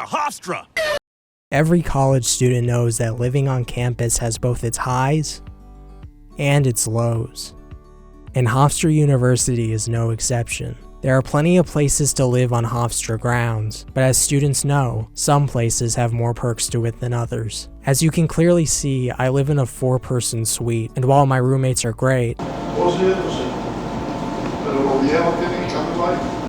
Hofstra! Every college student knows that living on campus has both its highs and its lows. And Hofstra University is no exception. There are plenty of places to live on Hofstra grounds, but as students know, some places have more perks to it than others. As you can clearly see, I live in a 4-person suite, and while my roommates are great,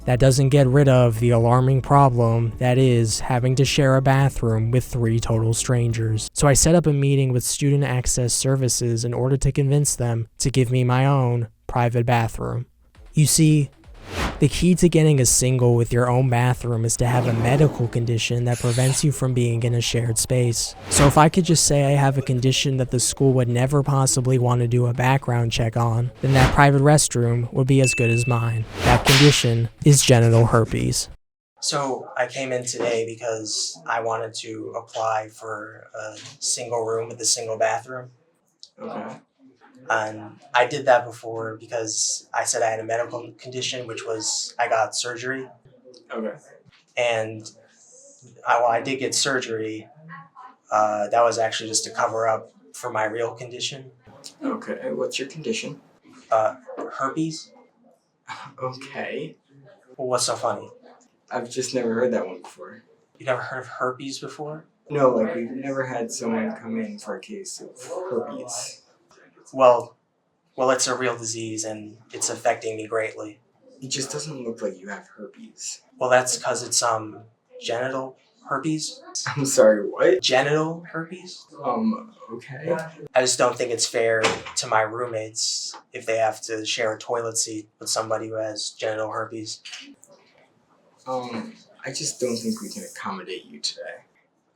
that doesn't get rid of the alarming problem that is having to share a bathroom with 3 total strangers. So I set up a meeting with Student Access Services in order to convince them to give me my own private bathroom. You see, the key to getting a single with your own bathroom is to have a medical condition that prevents you from being in a shared space. So if I could just say I have a condition that the school would never possibly want to do a background check on, then that private restroom would be as good as mine. That condition is genital herpes. So I came in today because I wanted to apply for a single room with a single bathroom. Okay. And I did that before because I said I had a medical condition, which was I got surgery. Okay. And I did get surgery. That was actually just to cover up for my real condition. Okay. What's your condition? Herpes. Okay. Well, what's so funny? I've just never heard that one before. You never heard of herpes before? No, like we've never had someone come in for a case of herpes. Well, it's a real disease and it's affecting me greatly. It just doesn't look like you have herpes. Well, that's because it's genital herpes. I'm sorry, what? Genital herpes? Okay. I just don't think it's fair to my roommates if they have to share a toilet seat with somebody who has genital herpes. I just don't think we can accommodate you today.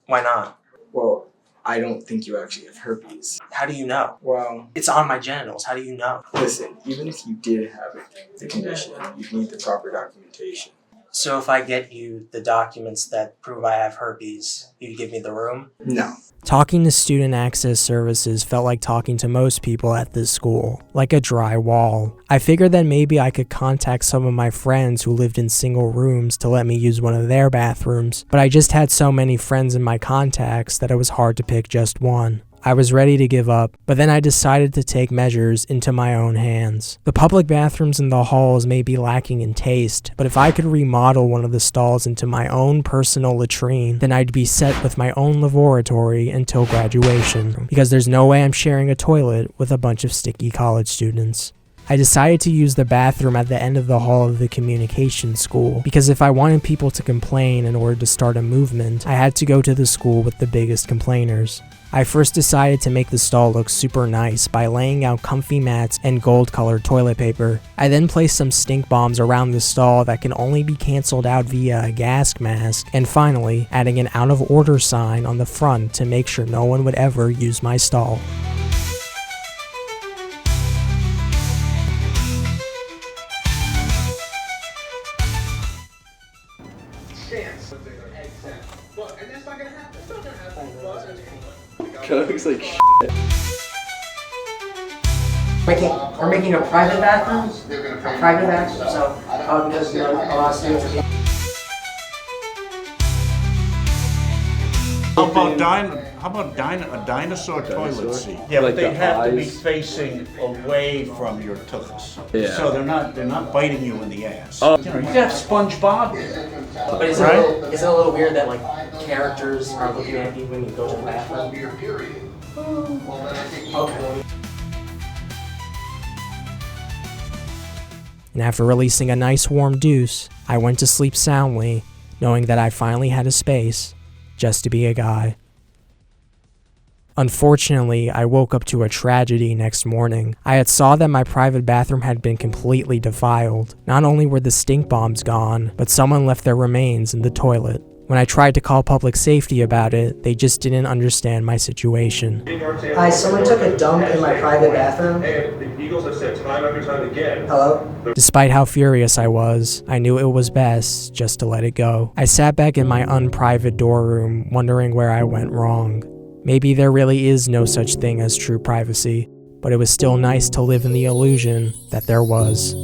Why not? Well, I don't think you actually have herpes. How do you know? Well, It's on my genitals. How do you know? listen, even if you did have the condition, you'd need the proper documentation. So if I get you the documents that prove I have herpes, you give me the room? No. Talking to Student Access Services felt like talking to most people at this school, like a dry wall. I figured that maybe I could contact some of my friends who lived in single rooms to let me use one of their bathrooms, but I just had so many friends in my contacts that it was hard to pick just one. I was ready to give up, but then I decided to take measures into my own hands. The public bathrooms in the halls may be lacking in taste, but if I could remodel one of the stalls into my own personal latrine, then I'd be set with my own laboratory until graduation, because there's no way I'm sharing a toilet with a bunch of sticky college students. I decided to use the bathroom at the end of the hall of the communication school, because if I wanted people to complain in order to start a movement, I had to go to the school with the biggest complainers. I first decided to make the stall look super nice by laying out comfy mats and gold-colored toilet paper. I then placed some stink bombs around the stall that can only be canceled out via a gas mask, and finally, adding an out-of-order sign on the front to make sure no one would ever use my stall. Kind of looks like shit. We're making a private bathroom. A private bathroom. So because a lot of students are How about a dinosaur toilet seat? Yeah, Like but they the have to be eyes. facing away from your tuchus. Yeah. So they're not biting you in the ass. Oh. You know, you got SpongeBob. But is it a little weird that like characters are looking at you when you go to the bathroom? Okay. And after releasing a nice warm deuce, I went to sleep soundly, knowing that I finally had a space just to be a guy. Unfortunately, I woke up to a tragedy next morning. I had saw that my private bathroom had been completely defiled. Not only were the stink bombs gone, but someone left their remains in the toilet. When I tried to call public safety about it, they just didn't understand my situation. Hi, someone took a dump in my private bathroom. The Eagles have said time after time again. Hello? Despite how furious I was, I knew it was best just to let it go. I sat back in my unprivate dorm room, wondering where I went wrong. Maybe there really is no such thing as true privacy, but it was still nice to live in the illusion that there was.